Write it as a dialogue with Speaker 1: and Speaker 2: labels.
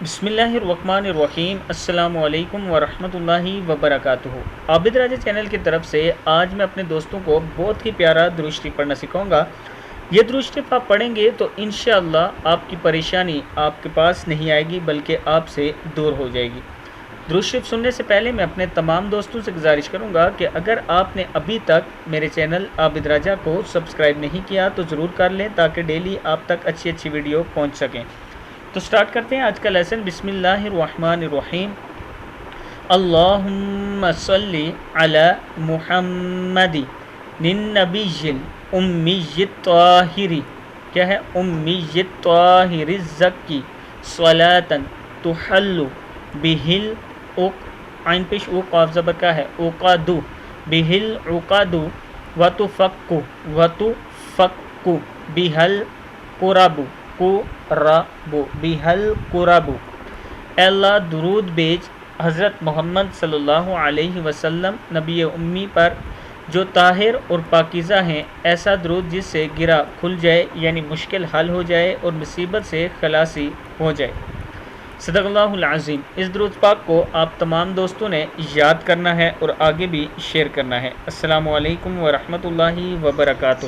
Speaker 1: بسم اللہ الرحمن الرحیم۔ السلام علیکم ورحمۃ اللہ وبرکاتہ۔ عابد راجہ چینل کی طرف سے آج میں اپنے دوستوں کو بہت ہی پیارا درود شریف پڑھنا سکھاؤں گا۔ یہ درود شریف آپ پڑھیں گے تو انشاءاللہ آپ کی پریشانی آپ کے پاس نہیں آئے گی بلکہ آپ سے دور ہو جائے گی۔ درود شریف سننے سے پہلے میں اپنے تمام دوستوں سے گزارش کروں گا کہ اگر آپ نے ابھی تک میرے چینل عابد راجہ کو سبسکرائب نہیں کیا تو ضرور کر لیں تاکہ ڈیلی آپ تک اچھی ویڈیو پہنچ سکیں۔ تو سٹارٹ کرتے ہیں آج کا لیسن۔ بسم اللہ الرحمن الرحیم۔ اللہم صلی علی محمد النبی الامی الطاہر، کیا ہے؟ امی الطاہر الزکی صلاۃ تحل بہل عین پیش او قاف زبر کا ہے عقد بہل عقد وتفک بہل قرب بہل قرب۔ اے اللہ درود بھیج حضرت محمد صلی اللہ علیہ وسلم نبی امی پر جو طاہر اور پاکیزہ ہیں، ایسا درود جس سے گرہ کھل جائے، یعنی مشکل حل ہو جائے اور مصیبت سے خلاصی ہو جائے۔ صدق اللہ العظیم۔ اس درود پاک کو آپ تمام دوستوں نے یاد کرنا ہے اور آگے بھی شیئر کرنا ہے۔ السلام علیکم ورحمۃ اللہ وبرکاتہ۔